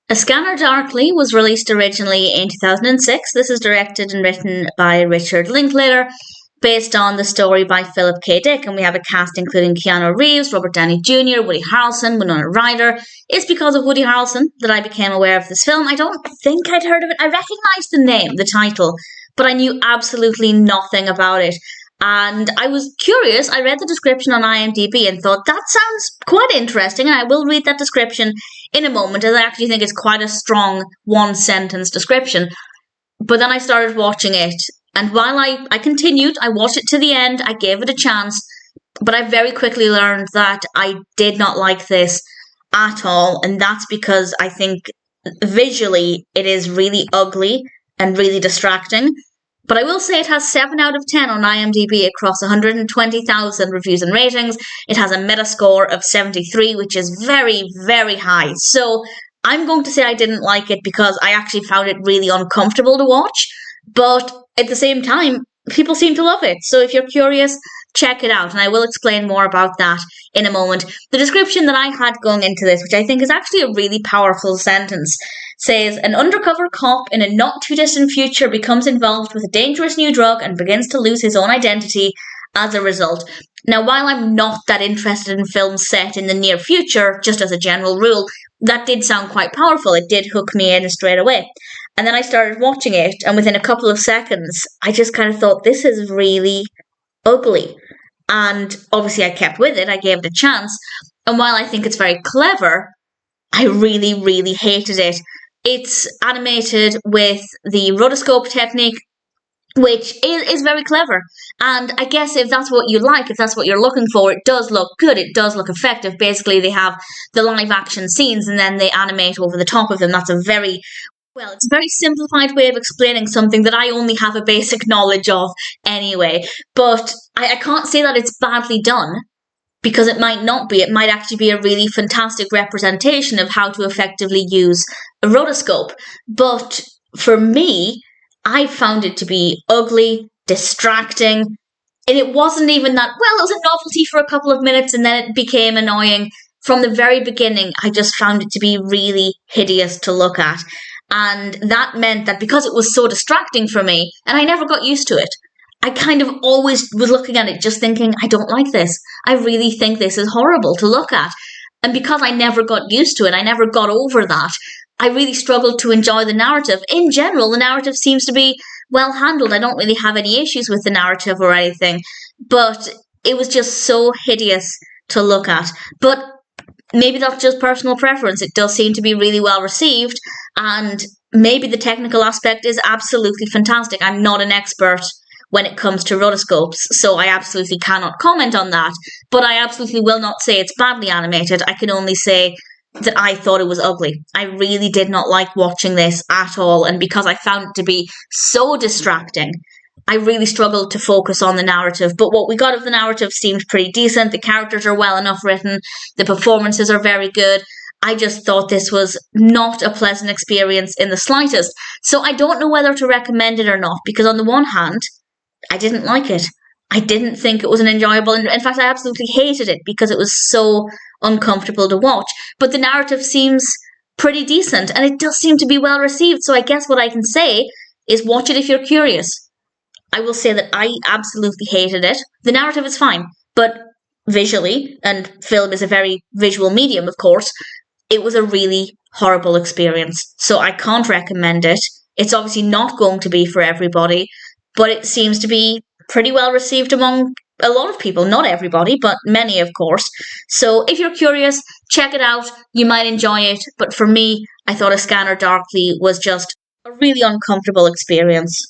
A Scanner Darkly was released originally in 2006. This is directed and written by Richard Linklater, based on the story by Philip K. Dick, and we have a cast including Keanu Reeves, Robert Downey Jr., Woody Harrelson, Winona Ryder. It's because of Woody Harrelson that I became aware of this film. I don't think I'd heard of it. I recognised the name, the title, but I knew absolutely nothing about it. And I was curious. I read the description on IMDb and thought, that sounds quite interesting, and I will read that description in a moment, as I actually think it's quite a strong one-sentence description. But then I started watching it, and while I continued, I watched it to the end, I gave it a chance, but I very quickly learned that I did not like this at all, and that's because I think visually it is really ugly and really distracting. But I will say it has 7 out of 10 on IMDb across 120,000 reviews and ratings. It has a Metascore of 73, which is very, very high. So I'm going to say I didn't like it because I actually found it really uncomfortable to watch. But at the same time, people seem to love it. So if you're curious, check it out. And I will explain more about that in a moment. The description that I had going into this, which I think is actually a really powerful sentence, says, an undercover cop in a not-too-distant future becomes involved with a dangerous new drug and begins to lose his own identity as a result. Now, while I'm not that interested in films set in the near future, just as a general rule, that did sound quite powerful. It did hook me in straight away. And then I started watching it, and within a couple of seconds, I just kind of thought, this is really ugly. And obviously I kept with it, I gave it a chance. And while I think it's very clever, I really, really hated it. It's animated with the rotoscope technique, which is very clever. And I guess if that's what you like, if that's what you're looking for, it does look good, it does look effective. Basically, they have the live action scenes and then they animate over the top of them. That's a very, well, it's a very simplified way of explaining something that I only have a basic knowledge of anyway. But I can't say that it's badly done, because it might not be. It might actually be a really fantastic representation of how to effectively use a rotoscope. But for me, I found it to be ugly, distracting, and it wasn't even that, well, it was a novelty for a couple of minutes and then it became annoying. From the very beginning, I just found it to be really hideous to look at. And that meant that because it was so distracting for me, and I never got used to it, I kind of always was looking at it just thinking, I don't like this. I really think this is horrible to look at. And because I never got used to it, I never got over that, I really struggled to enjoy the narrative. In general, the narrative seems to be well handled. I don't really have any issues with the narrative or anything, but it was just so hideous to look at. But maybe that's just personal preference. It does seem to be really well received, and maybe the technical aspect is absolutely fantastic. I'm not an expert when it comes to rotoscopes, so I absolutely cannot comment on that, but I absolutely will not say it's badly animated. I can only say that I thought it was ugly. I really did not like watching this at all, and because I found it to be so distracting, I really struggled to focus on the narrative. But what we got of the narrative seemed pretty decent. The characters are well enough written, the performances are very good. I just thought this was not a pleasant experience in the slightest. So I don't know whether to recommend it or not, because on the one hand, I didn't like it. I didn't think it was an enjoyable, in fact, I absolutely hated it because it was so uncomfortable to watch. But the narrative seems pretty decent, and it does seem to be well received. So I guess what I can say is watch it if you're curious. I will say that I absolutely hated it. The narrative is fine, but visually, and film is a very visual medium, of course, it was a really horrible experience. So I can't recommend it. It's obviously not going to be for everybody, but it seems to be pretty well received among a lot of people. Not everybody, but many, of course. So if you're curious, check it out. You might enjoy it. But for me, I thought A Scanner Darkly was just a really uncomfortable experience.